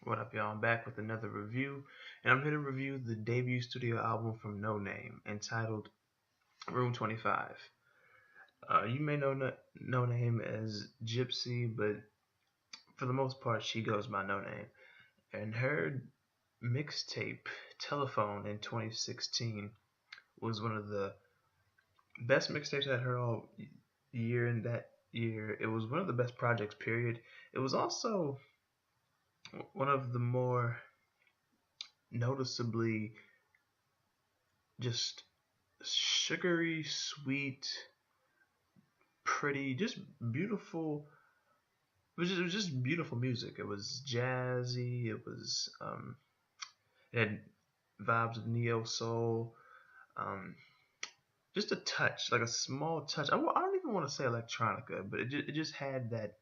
What up, y'all? I'm back with another review, and I'm here to review the debut studio album from Noname entitled Room 25. You may know Noname as Gypsy, but for the most part, she goes by Noname. And her mixtape, Telephone, in 2016 was one of the best mixtapes I'd heard all year. In that year, it was one of the best projects, period. It was also one of the more noticeably just sugary, sweet, pretty, just beautiful. It was just beautiful music. It was jazzy. It had vibes of neo soul. Um, just a touch, like a small touch. I don't even want to say electronica, but it just had that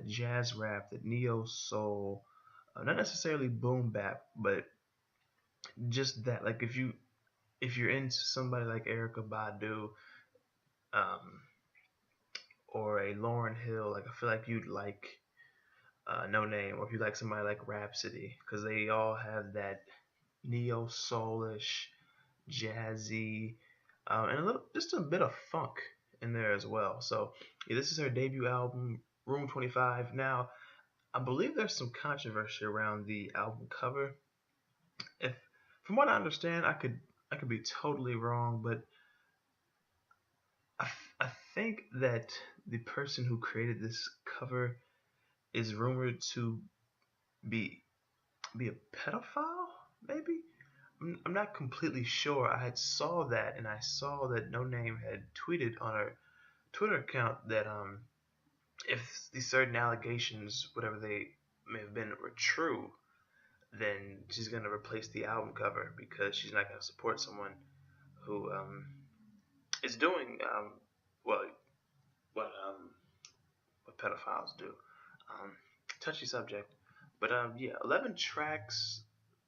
jazz rap, that neo soul. Not necessarily boom bap, but just that. Like if you're into somebody like Erica Badu, um, or a Lauren Hill, like I feel like you'd like No Name, or if you like somebody like Rhapsody, because they all have that neo soulish, jazzy, and just a bit of funk in there as well. So yeah, this is her debut album, Room 25. Now I believe there's some controversy around the album cover. If from what I understand, I could be totally wrong, but I think that the person who created this cover is rumored to be be a pedophile, maybe. I'm not completely sure. I had saw that, and I saw that No Name had tweeted on her Twitter account that if these certain allegations, whatever they may have been, were true, then she's gonna replace the album cover because she's not gonna support someone who is doing well what pedophiles do. Um, Touchy subject. But yeah, 11 tracks,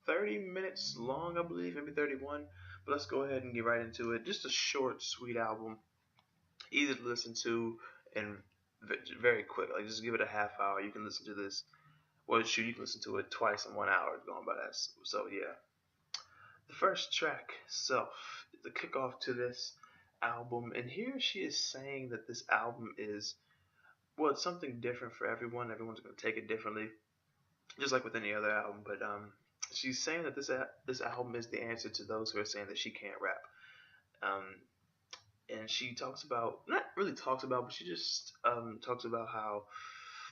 30 minutes long, I believe, maybe 31. But let's go ahead and get right into it. Just a short, sweet album, easy to listen to, and very quick. Like just give it a half hour. You can listen to this. Well, shoot, you can listen to it twice in 1 hour. Going by that. So yeah, the first track, Self, the kickoff to this album, and here she is saying that this album is well, it's something different for everyone. Everyone's going to take it differently, just like with any other album. But she's saying that this album is the answer to those who are saying that she can't rap. Um, and she talks about not really talks about, but she just talks about how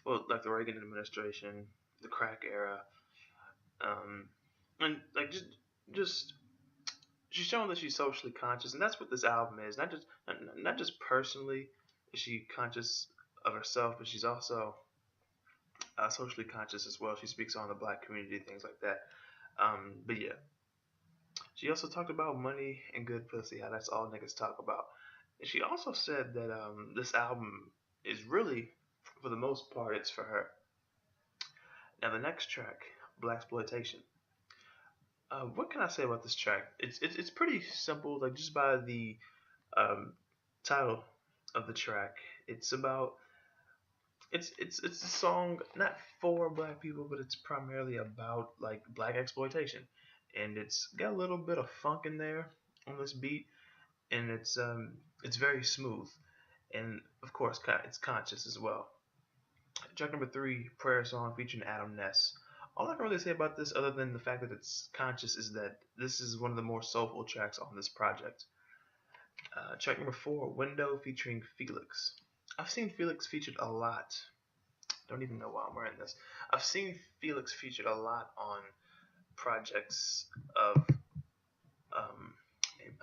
well, like the Reagan administration, the crack era, um, and like just she's showing that she's socially conscious, and that's what this album is. Not just personally is she conscious of herself, but she's also socially conscious as well. She speaks on the black community, things like that. But yeah, she also talked about money and good pussy, how that's all niggas talk about. And she also said that this album is really, for the most part, it's for her. Now the next track, Black Exploitation. What can I say about this track? It's pretty simple, like just by the um, title of the track. It's about it's a song not for black people, but it's primarily about like black exploitation, and it's got a little bit of funk in there on this beat, and it's very smooth, and of course it's conscious as well. Track number three, Prayer Song featuring Adam Ness. All I can really say about this, other than the fact that it's conscious, is that this is one of the more soulful tracks on this project. Track number four, Window featuring Felix. I've seen Felix featured a lot. Don't even know why I'm wearing this. I've seen Felix featured a lot on projects of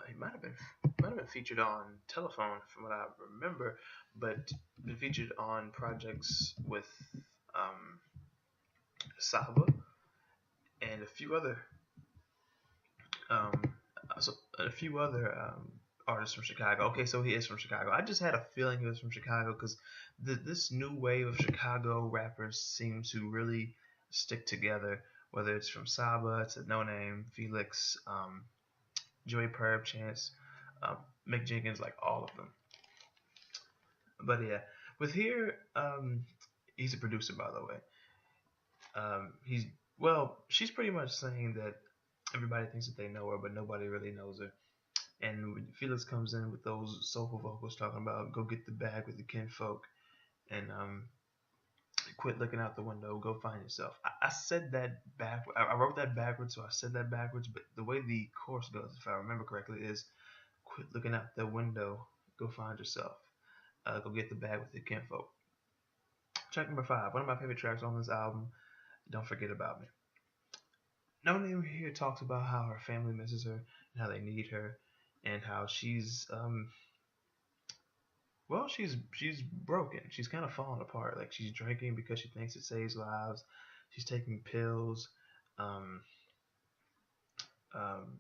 he might have been featured on Telephone from what I remember, but been featured on projects with um, Saba and um, a few other artists from Chicago. Okay, so he is from Chicago. I just had a feeling he was from Chicago because this new wave of Chicago rappers seem to really stick together. Whether it's from Saba to No Name, Felix, Joey Perp, Chance, um, Mick Jenkins, like all of them. But yeah, with here, he's a producer by the way. He's well, she's pretty much saying that everybody thinks that they know her, but nobody really knows her. And Felix comes in with those soulful vocals talking about go get the bag with the kinfolk and quit looking out the window, go find yourself. I said that back. I wrote that backwards, so I said that backwards. But the way the chorus goes, if I remember correctly, is quit looking out the window, go find yourself, go get the bag with the kinfolk. Track number 5, one of my favorite tracks on this album. Don't forget about me. Noname here talks about how her family misses her and how they need her, and how she's well, she's broken. She's kind of falling apart. Like she's drinking because she thinks it saves lives. She's taking pills, um, um,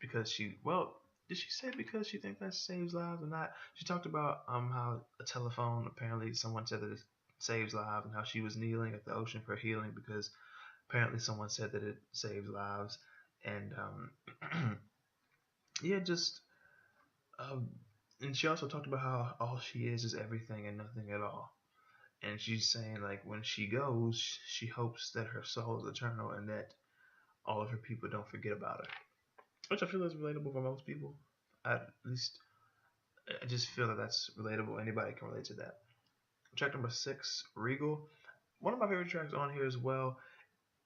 because she well, did she say because she thinks that saves lives or not? She talked about how a telephone apparently someone said that it saves lives and how she was kneeling at the ocean for healing because apparently someone said that it saves lives and yeah, just um, and she also talked about how all she is everything and nothing at all. And she's saying like when she goes, she hopes that her soul is eternal and that all of her people don't forget about her, which I feel is relatable for most people. At least I just feel that that's relatable. Anybody can relate to that. Track number 6, Regal. One of my favorite tracks on here as well.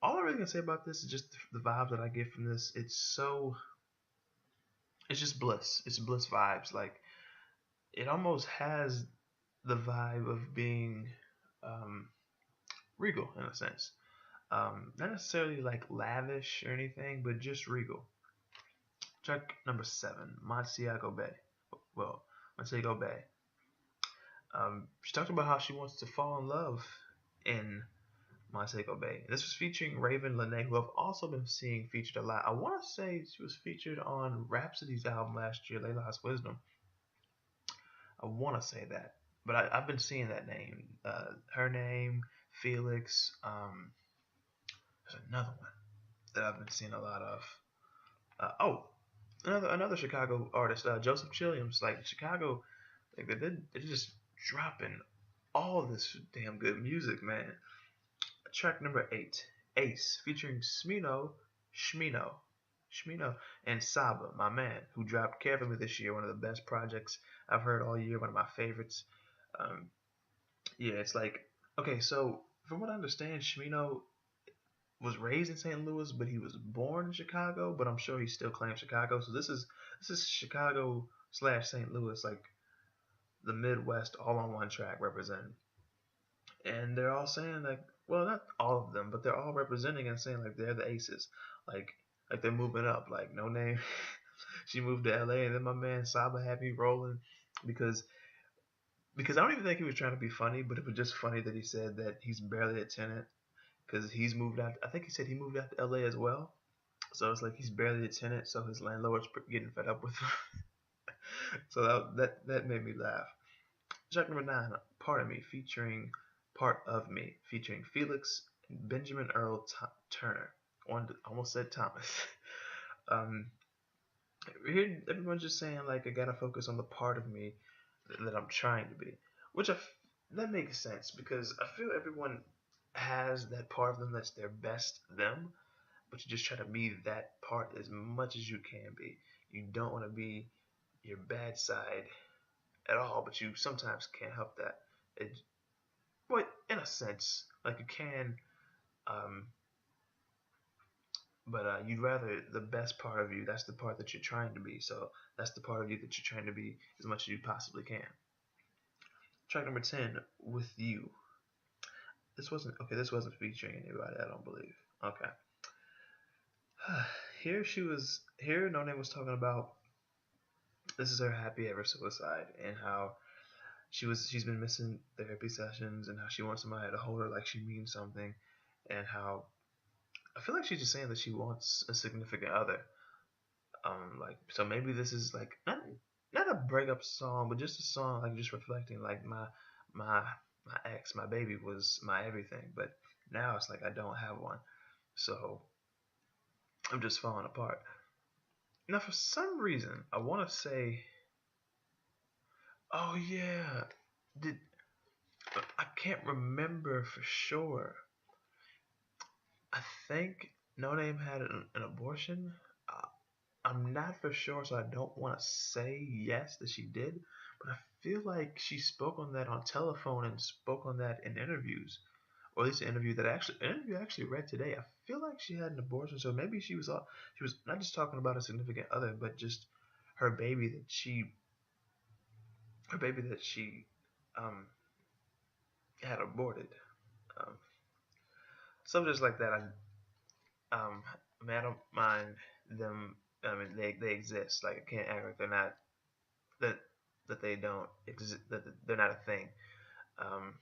All I really can say about this is just the vibes that I get from this. It's just bliss. It's bliss vibes. Like it almost has the vibe of being regal in a sense. Not necessarily like lavish or anything, but just regal. Track number 7, Montego Bay. Well, Montego Bay. She talked about how she wants to fall in love in Montego Bay. This was featuring Raven Lene, who I've also been seeing featured a lot. I want to say she was featured on Rhapsody's album last year, Layla's Wisdom. I want to say that, but I've been seeing that name. Her name, Felix. There's another one that I've been seeing a lot of. Another Chicago artist, Joseph Chilliams. Like Chicago, like they're just dropping all this damn good music, man. Track number 8, Ace, featuring Shmino, and Saba, my man, who dropped Care for Me this year. One of the best projects I've heard all year. One of my favorites. Um, yeah, it's like okay. So from what I understand, Shmino was raised in St. Louis, but he was born in Chicago. But I'm sure he still claims Chicago. So this is Chicago slash St. Louis, like the Midwest, all on one track representing. And they're all saying like, well, not all of them, but they're all representing and saying like they're the aces, like they're moving up. Like Noname, she moved to LA, and then my man Saba had me rolling because I don't even think he was trying to be funny, but it was just funny that he said that he's barely a tenant because he's moved out. I think he said he moved out to LA as well. So it's like he's barely a tenant, so his landlord's getting fed up with him. So that made me laugh. Track number 9, Part of Me, featuring Part of Me, featuring Felix and Benjamin Earl Turner. Almost said Thomas. um, Here, everyone's just saying like I gotta focus on the part of me that I'm trying to be, which that makes sense because I feel everyone has that part of them that's their best them, but you just try to be that part as much as you can be. You don't want to be your bad side at all, but you sometimes can't help that. It, but in a sense, like you can, um, but you'd rather the best part of you. That's the part that you're trying to be. So that's the part of you that you're trying to be as much as you possibly can. Track number 10, With You. This wasn't okay. This wasn't featuring anybody. I don't believe. Okay. Here No Name was talking about this is her happy ever suicide and how she's been missing therapy sessions and how she wants somebody to hold her like she means something and how I feel like she's just saying that she wants a significant other. Like so maybe this is like not a breakup song, but just a song like just reflecting like my my ex, my baby was my everything, but now it's like I don't have one, so I'm just falling apart. Now for some reason I want to say, oh yeah, did I can't remember for sure. I think Noname had an abortion. Uh, I'm not for sure, so I don't want to say yes that she did, but I feel like she spoke on that on telephone and spoke on that in interviews, or at least an interview I actually read today. I feel like she had an abortion, so maybe she was not just talking about a significant other, but just her baby that she her baby that she um had aborted. Um, Subjects like that, I mean, I don't mind them. I mean, they exist. Like I can't act like they're not that that they don't exist, that they're not a thing.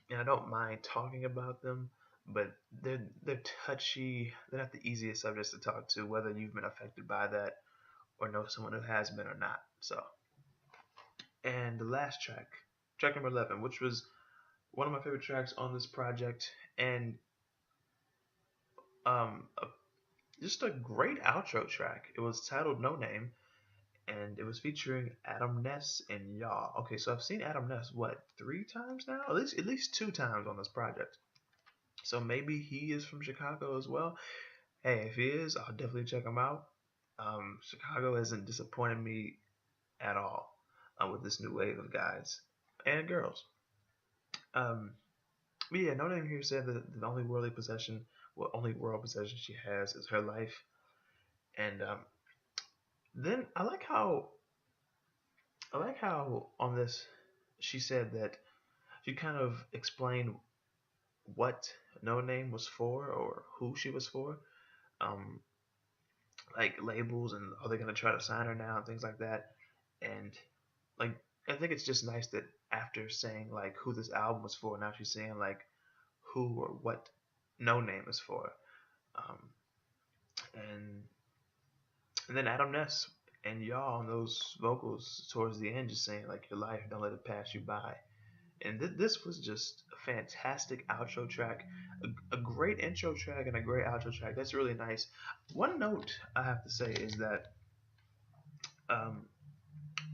And I don't mind talking about them, but they're touchy. They're not the easiest subjects to talk to, whether you've been affected by that or know someone who has been or not. So, and the last track, track number 11, which was one of my favorite tracks on this project, and um, a, just a great outro track. It was titled No Name, and it was featuring Adam Ness and Yaw. Okay, so I've seen Adam Ness what 3 times now, at least 2 times on this project. So maybe he is from Chicago as well. Hey, if he is, I'll definitely check him out. Chicago hasn't disappointed me at all with this new wave of guys and girls. Um, but yeah, No Name here said that the only world possession she has is her life. And then I like how on this she said that she kind of explained what No Name was for or who she was for. Um, like labels and are they gonna try to sign her now and things like that. And like I think it's just nice that after saying like who this album was for, now she's saying like who or what No Name is for. Um, and and then Adam Ness and y'all on those vocals towards the end, just saying like your life, don't let it pass you by. And this was just a fantastic outro track, a great intro track and a great outro track. That's really nice. One note I have to say is that um,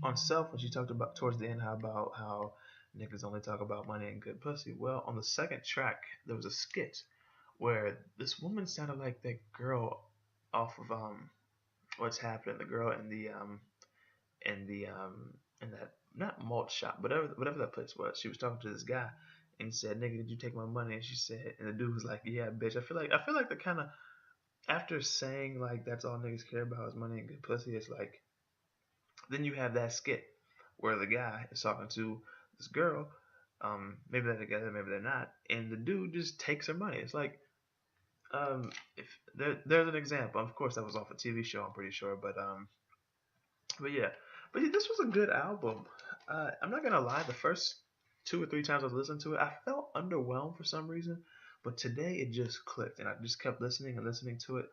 on Self, when she talked about towards the end how niggas only talk about money and good pussy. Well, on the second track, there was a skit where this woman sounded like that girl off of What's Happening, the girl in that not malt shop, whatever that place was. She was talking to this guy and he said, "Nigga, did you take my money?" And she said, and the dude was like, "Yeah, bitch." I feel like the kind of after saying like that's all niggas care about is money and good pussy. It's like then you have that skit where the guy is talking to this girl. Maybe they're together, maybe they're not, and the dude just takes her money. It's like if there's an example. Of course, that was off a TV show. I'm pretty sure, but yeah, but yeah, this was a good album. I'm not gonna lie. The first 2 or 3 times I listened to it, I felt underwhelmed for some reason. But today it just clicked, and I just kept listening and listening to it,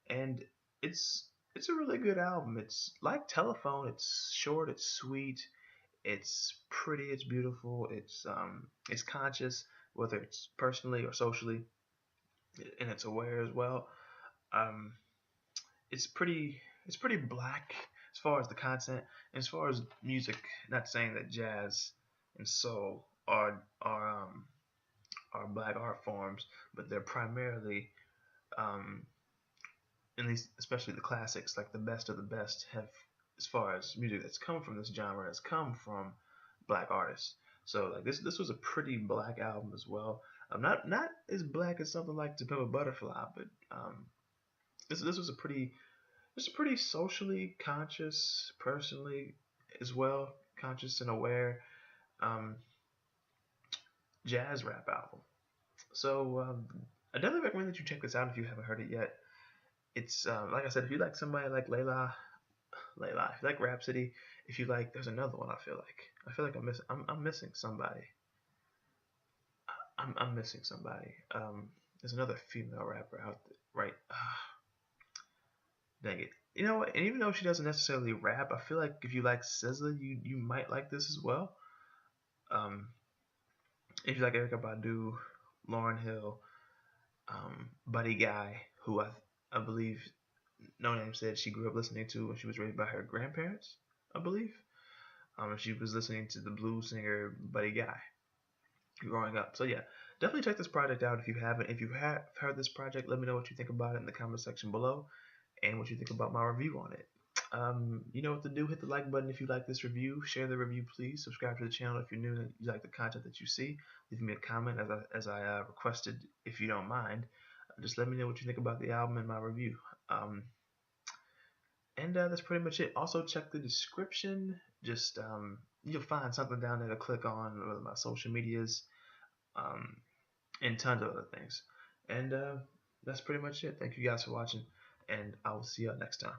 and it's it's a really good album. It's like Telephone. It's short. It's sweet. It's pretty. It's beautiful. It's conscious, whether it's personally or socially, and it's aware as well. Um, it's pretty black as far as the content, and as far as music. Not saying that jazz and soul are black art forms, but they're primarily, um, at least especially the classics, like the best of the best, have as far as music that's come from this genre has come from black artists. So like this was a pretty black album as well. Not as black as something like To Pimp a Butterfly, but this was a pretty socially conscious, personally as well conscious and aware um, jazz rap album. So I definitely recommend that you check this out if you haven't heard it yet. It's like I said, if you like somebody like Layla, if you like Rhapsody, if you like, there's another one. I feel like I'm missing somebody. I'm missing somebody. There's another female rapper out there, right? Dang it. You know what? And even though she doesn't necessarily rap, I feel like if you like SZA, you might like this as well. Um, if you like Erica Badu, Lauryn Hill, Buddy Guy, who I believe No Name said she grew up listening to when she was raised by her grandparents, I believe. She was listening to the blues singer Buddy Guy growing up. So yeah, definitely check this project out if you haven't. If you have heard this project, let me know what you think about it in the comment section below and what you think about my review on it. You know what to do. Hit the like button if you like this review. Share the review, please. Subscribe to the channel if you're new and you like the content that you see. Leave me a comment as I requested, if you don't mind. Just let me know what you think about the album and my review. And that's pretty much it. Also, check the description. Just you'll find something down there to click on, with my social medias, um, and tons of other things. And that's pretty much it. Thank you guys for watching, and I will see you next time.